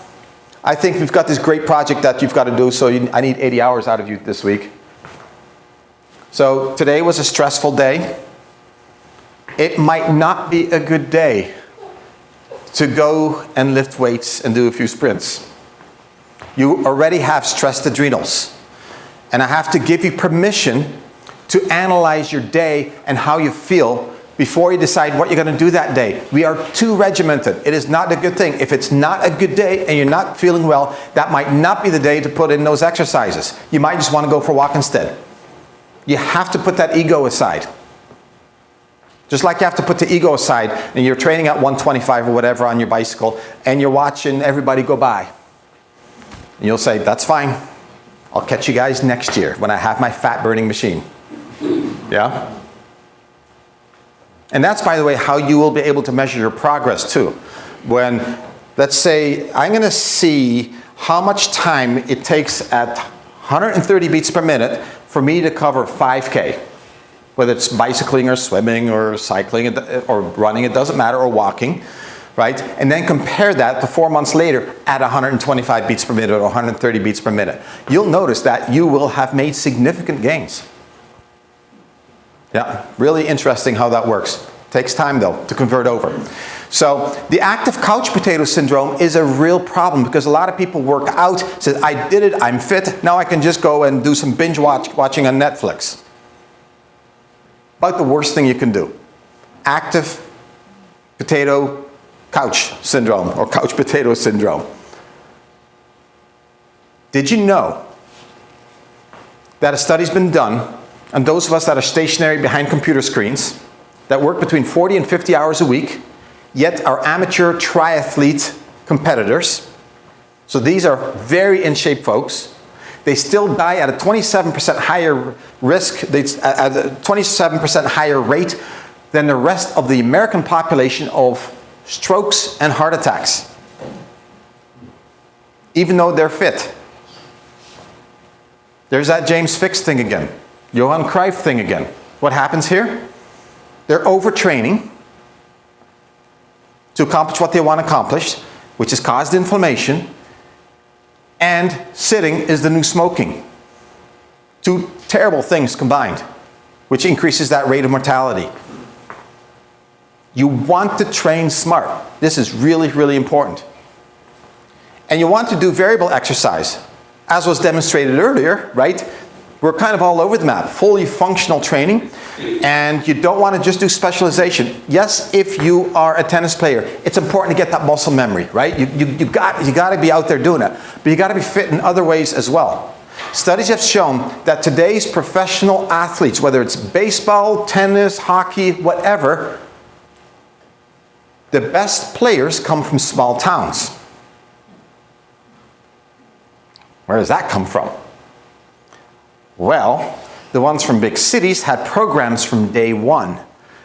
I think we've got this great project that you've got to do, so I need 80 hours out of you this week. So today was a stressful day. It might not be a good day to go and lift weights and do a few sprints. You already have stressed adrenals. And I have to give you permission to analyze your day and how you feel before you decide what you're going to do that day. We are too regimented. It is not a good thing. If it's not a good day and you're not feeling well, that might not be the day to put in those exercises. You might just want to go for a walk instead. You have to put that ego aside. Just like you have to put the ego aside and you're training at 125 or whatever on your bicycle and you're watching everybody go by. And you'll say, that's fine. I'll catch you guys next year when I have my fat burning machine. Yeah? And that's, by the way, how you will be able to measure your progress too. When, let's say, I'm going to see how much time it takes at 130 beats per minute for me to cover 5K. Whether it's bicycling or swimming or cycling or running, it doesn't matter, or walking, right? And then compare that to 4 months later at 125 beats per minute or 130 beats per minute. You'll notice that you will have made significant gains. Yeah, really interesting how that works. Takes time though to convert over. So the active couch potato syndrome is a real problem because a lot of people work out, say, I did it, I'm fit, now I can just go and do some binge watching on Netflix. About the worst thing you can do. Active potato couch syndrome or couch potato syndrome. Did you know that a study's been done on those of us that are stationary behind computer screens that work between 40 and 50 hours a week, yet are amateur triathlete competitors? So these are very in shape folks. They still die at a 27% higher risk, at a 27% higher rate than the rest of the American population of strokes and heart attacks, even though they're fit. There's that James Fix thing again, Johan Cruyff thing again. What happens here? They're overtraining to accomplish what they want to accomplish, which has caused inflammation. And sitting is the new smoking. Two terrible things combined, which increases that rate of mortality. You want to train smart. This is really, really important. And you want to do variable exercise, as was demonstrated earlier, right? We're kind of all over the map, fully functional training, and you don't want to just do specialization. Yes, if you are a tennis player, it's important to get that muscle memory, right? You got to be out there doing it, but you got to be fit in other ways as well. Studies have shown that today's professional athletes, whether it's baseball, tennis, hockey, whatever, the best players come from small towns. Where does that come from? Well, the ones from big cities had programs from day one.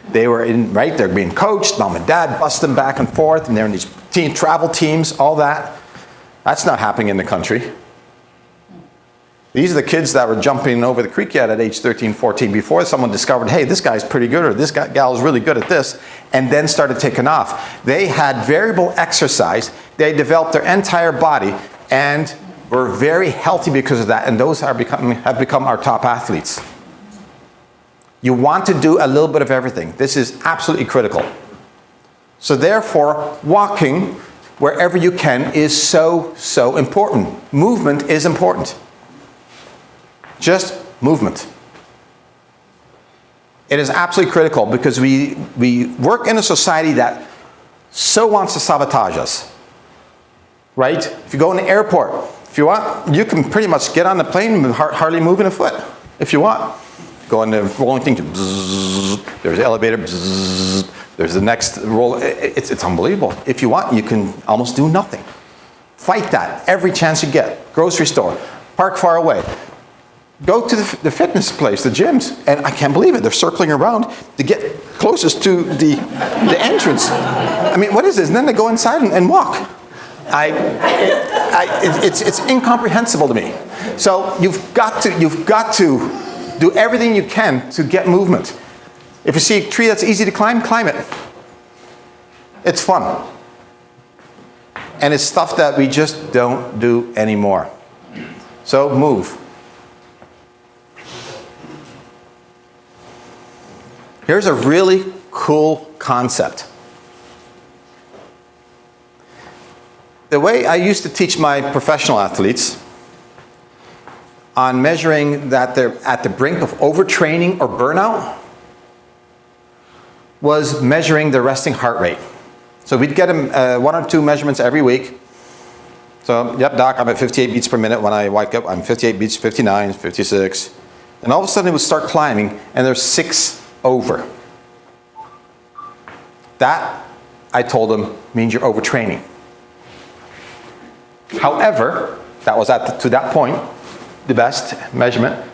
They were in, right, they're being coached, mom and dad bust them back and forth, and they're in these travel teams, all that. That's not happening in the country. These are the kids that were jumping over the creek yet at age 13, 14 before someone discovered, hey, this guy's pretty good, or this gal is really good at this, and then started taking off. They had variable exercise. They developed their entire body, and we're very healthy because of that, and those have become our top athletes. You want to do a little bit of everything. This is absolutely critical. So therefore, walking wherever you can is so, so important. Movement is important. Just movement. It is absolutely critical because we work in a society that so wants to sabotage us. Right? If you go in the airport, if you want, you can pretty much get on the plane and hardly moving a foot, if you want. Go in the rolling thing, bzzz, there's the elevator, bzzz, there's the next roll. It's unbelievable. If you want, you can almost do nothing. Fight that every chance you get. Grocery store, park far away. Go to the fitness place, the gyms, and I can't believe it. They're circling around to get closest to the entrance. I mean, what is this? And then they go inside and walk. It's incomprehensible to me. So you've got to do everything you can to get movement. If you see a tree that's easy to climb, climb it. It's fun. And it's stuff that we just don't do anymore. So move. Here's a really cool concept. The way I used to teach my professional athletes on measuring that they're at the brink of overtraining or burnout was measuring the resting heart rate. So we'd get them 1 or 2 measurements every week. So, yep, doc, I'm at 58 beats per minute. When I wake up, I'm 58 beats, 59, 56. And all of a sudden it would start climbing, and there's 6 over. That, I told them, means you're overtraining. However, that was to that point, the best measurement.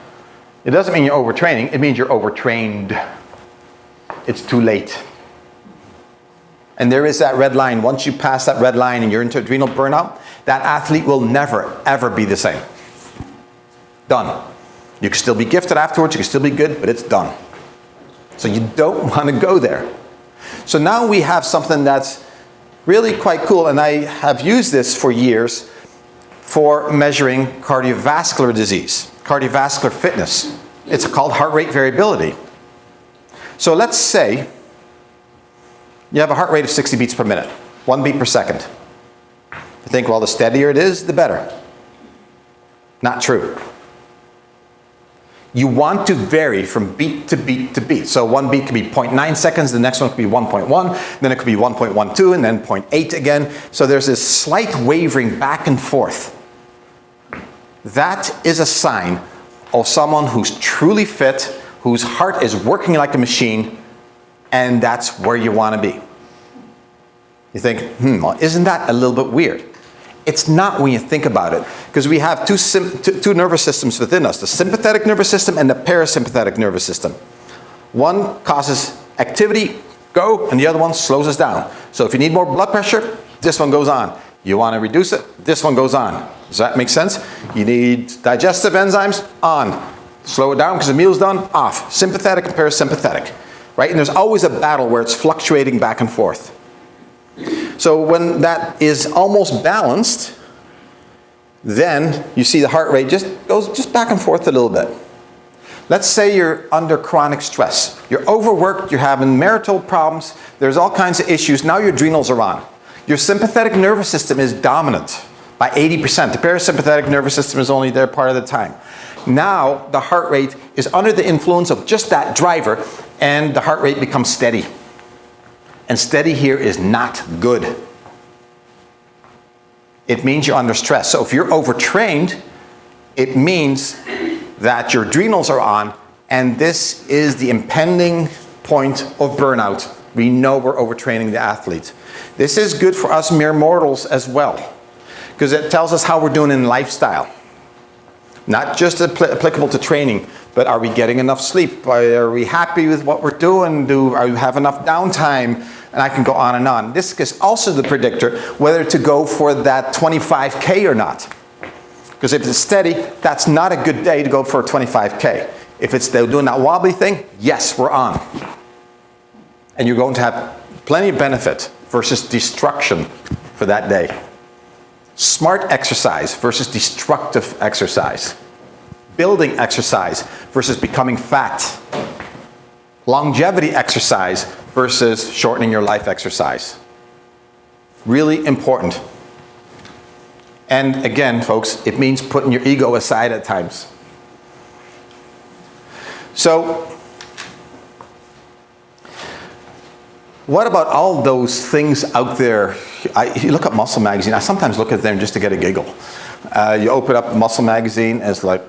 It doesn't mean you're overtraining, it means you're overtrained. It's too late. And there is that red line. Once you pass that red line and you're into adrenal burnout, that athlete will never, ever be the same. Done. You can still be gifted afterwards, you can still be good, but it's done. So you don't want to go there. So now we have something that's really quite cool, and I have used this for years for measuring cardiovascular disease, cardiovascular fitness. It's called heart rate variability. So let's say you have a heart rate of 60 beats per minute, 1 beat per second. You think, well, the steadier it is, the better. Not true. You want to vary from beat to beat to beat. So one beat could be 0.9 seconds, the next one could be 1.1, then it could be 1.12, and then 0.8 again. So there's this slight wavering back and forth. That is a sign of someone who's truly fit, whose heart is working like a machine, and that's where you want to be. You think, well, isn't that a little bit weird? It's not when you think about it, because we have two nervous systems within us, the sympathetic nervous system and the parasympathetic nervous system. One causes activity, go, and the other one slows us down. So if you need more blood pressure, this one goes on. You want to reduce it, this one goes on. Does that make sense? You need digestive enzymes, on. Slow it down because the meal's done, off. Sympathetic and parasympathetic, right? And there's always a battle where it's fluctuating back and forth. So when that is almost balanced, then you see the heart rate goes just back and forth a little bit. Let's say you're under chronic stress. You're overworked, you're having marital problems, there's all kinds of issues. Now your adrenals are on. Your sympathetic nervous system is dominant by 80%. The parasympathetic nervous system is only there part of the time. Now the heart rate is under the influence of just that driver, and the heart rate becomes steady. And steady here is not good. It means you're under stress. So if you're overtrained, it means that your adrenals are on, and this is the impending point of burnout. We know we're overtraining the athlete. This is good for us mere mortals as well, because it tells us how we're doing in lifestyle. Not just applicable to training, but are we getting enough sleep? Are we happy with what we're doing? Do we have enough downtime? And I can go on and on. This is also the predictor whether to go for that 25K or not. Because if it's steady, that's not a good day to go for a 25K. If it's doing that wobbly thing, yes, we're on. And you're going to have plenty of benefit versus destruction for that day. Smart exercise versus destructive exercise. Building exercise versus becoming fat. Longevity exercise versus shortening your life exercise. Really important. And again, folks, it means putting your ego aside at times. So, what about all those things out there? You look at Muscle Magazine. I sometimes look at them just to get a giggle. You open up Muscle Magazine, and it's like,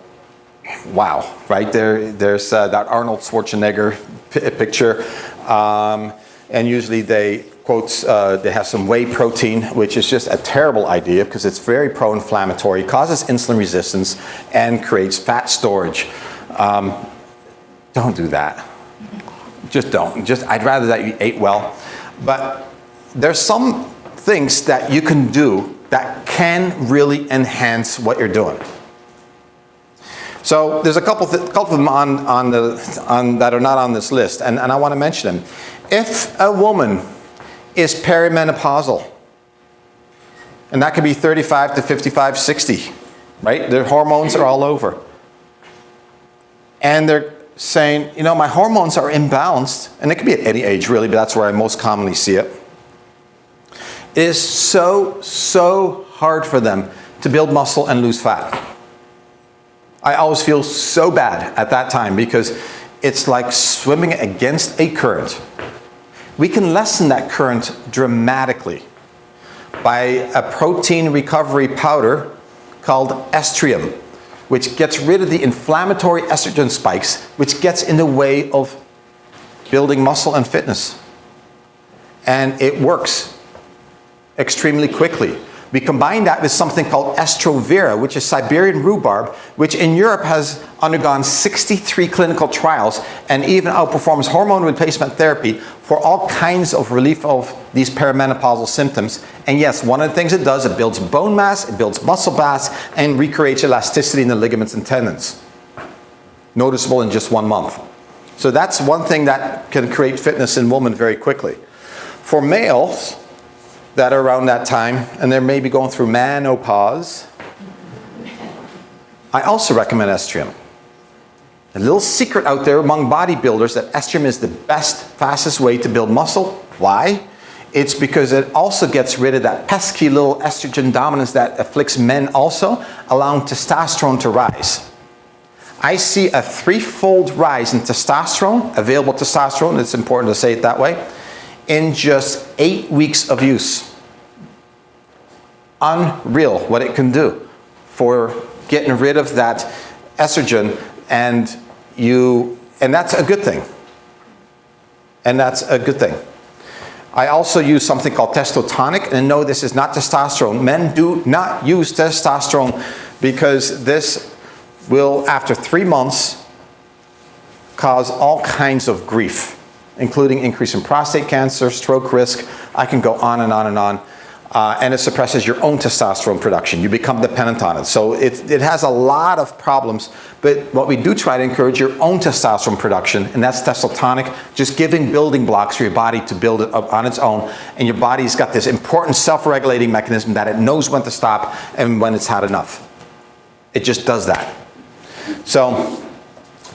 wow, right? There's that Arnold Schwarzenegger picture. And usually they have some whey protein, which is just a terrible idea because it's very pro-inflammatory, causes insulin resistance, and creates fat storage. Don't do that. Just don't. I'd rather that you ate well. But there's some things that you can do that can really enhance what you're doing. So there's a couple of them that are not on this list, and I want to mention them. If a woman is perimenopausal, and that could be 35 to 55, 60, right? Their hormones are all over. And they're saying, you know, my hormones are imbalanced, and it could be at any age really, but that's where I most commonly see it. It is so hard for them to build muscle and lose fat. I always feel so bad at that time because it's like swimming against a current. We can lessen that current dramatically by a protein recovery powder called estrium, which gets rid of the inflammatory estrogen spikes, which gets in the way of building muscle and fitness. And it works extremely quickly. We combine that with something called estrovera, which is Siberian rhubarb, which in Europe has undergone 63 clinical trials and even outperforms hormone replacement therapy for all kinds of relief of these perimenopausal symptoms. And yes, one of the things it does, it builds bone mass, it builds muscle mass, and recreates elasticity in the ligaments and tendons. Noticeable in just 1 month. So that's one thing that can create fitness in women very quickly. For males that are around that time, and they're maybe going through menopause, I also recommend estrium. A little secret out there among bodybuilders that estrium is the best, fastest way to build muscle. Why? It's because it also gets rid of that pesky little estrogen dominance that afflicts men also, allowing testosterone to rise. I see a 3-fold rise in testosterone, available testosterone, it's important to say it that way, in just 8 weeks of use. Unreal what it can do for getting rid of that estrogen, and that's a good thing. And that's a good thing. I also use something called testotonic, and no, this is not testosterone. Men do not use testosterone because this will, after 3 months, cause all kinds of grief, including increase in prostate cancer, stroke risk. I can go on and on and on. And it suppresses your own testosterone production. You become dependent on it. So it has a lot of problems, but what we do try to encourage your own testosterone production, and that's testotonic, just giving building blocks for your body to build it up on its own. And your body's got this important self-regulating mechanism that it knows when to stop and when it's had enough. It just does that. So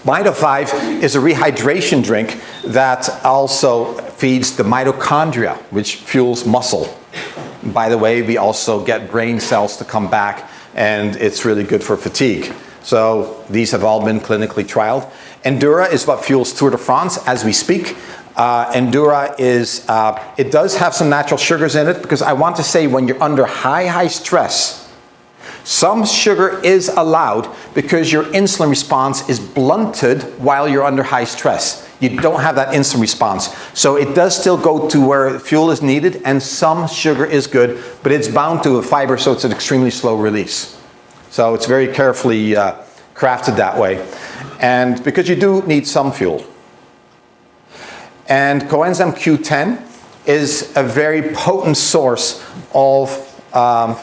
Mito 5 is a rehydration drink that also feeds the mitochondria, which fuels muscle. By the way, we also get brain cells to come back, and it's really good for fatigue. So these have all been clinically trialed. Endura is what fuels Tour de France as we speak. Endura is, it does have some natural sugars in it, because I want to say when you're under high stress, some sugar is allowed because your insulin response is blunted while you're under high stress. You don't have that insulin response. So it does still go to where fuel is needed, and some sugar is good, but it's bound to a fiber, so it's an extremely slow release. So it's very carefully crafted that way. And because you do need some fuel. And coenzyme Q10 is a very potent source of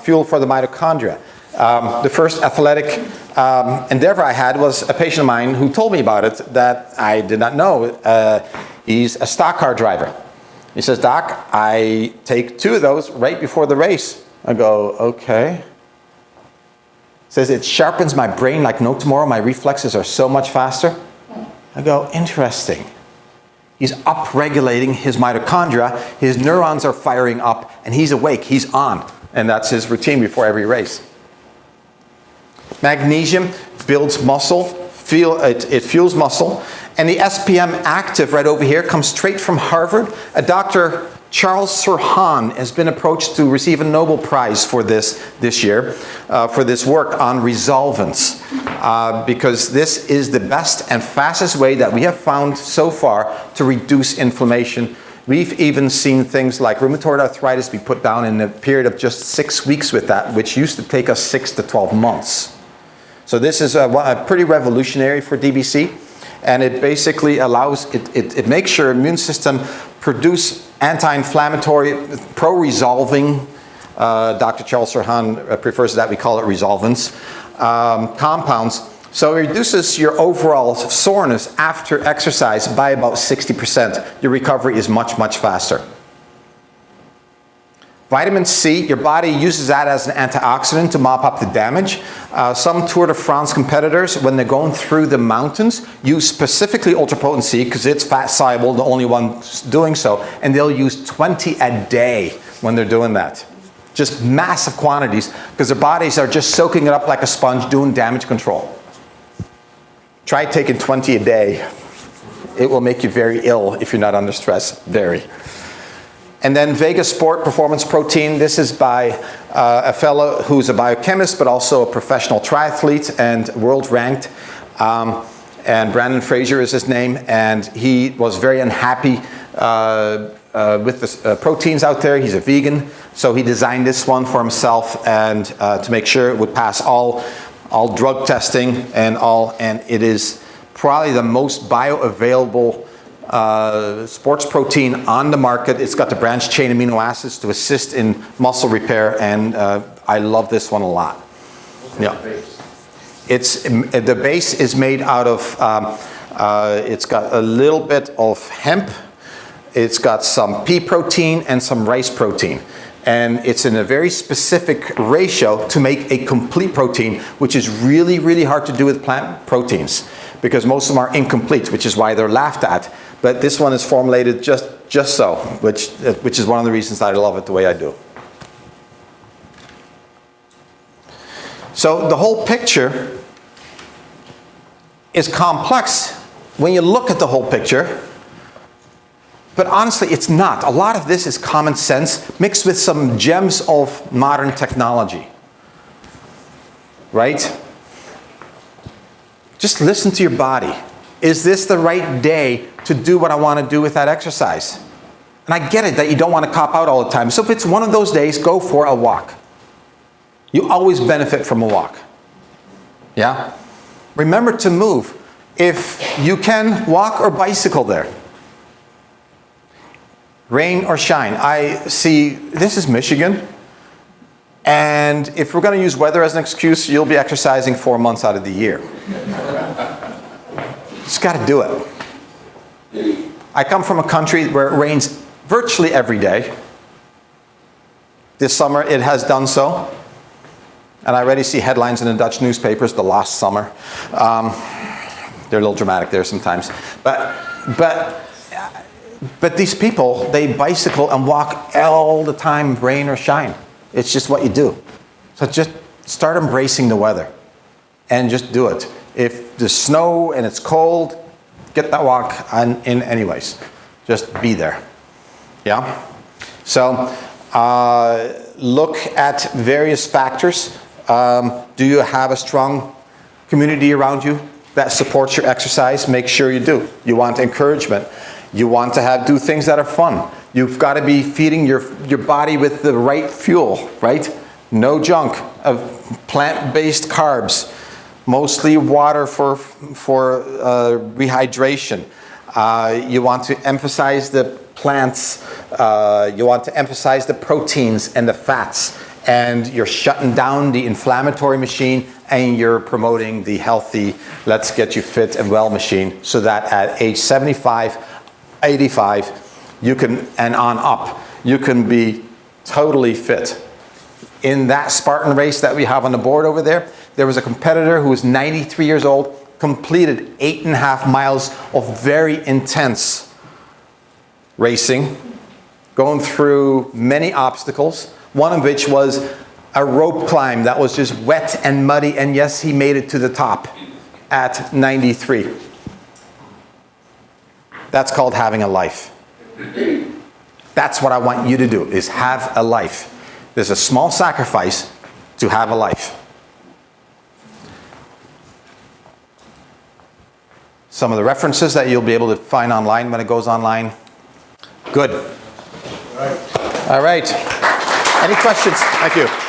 fuel for the mitochondria. The first athletic endeavor I had was a patient of mine who told me about it that I did not know. He's a stock car driver. He says, "Doc, I take 2 of those right before the race." I go, "Okay." Says, "It sharpens my brain like no tomorrow. My reflexes are so much faster." I go, "Interesting." He's upregulating his mitochondria. His neurons are firing up, and he's awake. He's on. And that's his routine before every race. Magnesium builds muscle, it fuels muscle. And the SPM Active right over here comes straight from Harvard. A Dr. Charles Sirhan has been approached to receive a Nobel Prize for this year, for this work on resolvents. Because this is the best and fastest way that we have found so far to reduce inflammation. We've even seen things like rheumatoid arthritis be put down in a period of just 6 weeks with that, which used to take us 6 to 12 months. So this is a pretty revolutionary for DBC, and it basically allows, it makes your immune system produce anti-inflammatory, pro-resolving, Dr. Charles Sirhan prefers that, we call it resolvents, compounds. So it reduces your overall soreness after exercise by about 60%. Your recovery is much faster. Vitamin C, your body uses that as an antioxidant to mop up the damage. Some Tour de France competitors, when they're going through the mountains, use specifically ultra-potent C because it's fat-soluble, the only one doing so, and they'll use 20 a day when they're doing that. Just massive quantities because their bodies are just soaking it up like a sponge, doing damage control. Try taking 20 a day. It will make you very ill if you're not under stress, very. And then Vega Sport Performance Protein. This is by a fellow who's a biochemist, but also a professional triathlete and world ranked. And Brandon Fraser is his name. And he was very unhappy with the proteins out there. He's a vegan. So he designed this one for himself and to make sure it would pass all drug testing and it is probably the most bioavailable sports protein on the market. It's got the branched chain amino acids to assist in muscle repair, and I love this one a lot. Yeah, the base is made out of. It's got a little bit of hemp. It's got some pea protein and some rice protein. And it's in a very specific ratio to make a complete protein, which is really, really hard to do with plant proteins because most of them are incomplete, which is why they're laughed at. But this one is formulated just so, which is one of the reasons I love it the way I do. So the whole picture is complex when you look at the whole picture. But honestly, it's not. A lot of this is common sense mixed with some gems of modern technology. Right? Just listen to your body. Is this the right day to do what I want to do with that exercise? And I get it that you don't want to cop out all the time. So if it's one of those days, go for a walk. You always benefit from a walk. Yeah? Remember to move. If you can, walk or bicycle there. Rain or shine. I see, this is Michigan. And if we're going to use weather as an excuse, you'll be exercising 4 months out of the year. Just got to do it. I come from a country where it rains virtually every day. This summer it has done so. And I already see headlines in the Dutch newspapers, the last summer. They're a little dramatic there sometimes. But these people, they bicycle and walk all the time, rain or shine. It's just what you do. So just start embracing the weather and just do it. If there's snow and it's cold, get that walk in anyways. Just be there. Yeah? So look at various factors. Do you have a strong community around you that supports your exercise? Make sure you do. You want encouragement. You want to do things that are fun. You've got to be feeding your body with the right fuel, right? No junk of plant-based carbs, mostly water for rehydration. You want to emphasize the plants. You want to emphasize the proteins and the fats. And you're shutting down the inflammatory machine and you're promoting the healthy, let's get you fit and well machine so that at age 75, 85, you can, and on up, you can be totally fit. In that Spartan race that we have on the board over there, there was a competitor who was 93 years old, completed 8.5 miles of very intense racing, going through many obstacles, one of which was a rope climb that was just wet and muddy, and yes, he made it to the top at 93. That's called having a life. That's what I want you to do, is have a life. There's a small sacrifice to have a life. Some of the references that you'll be able to find online when it goes online. Good. All right. Any questions? Thank you.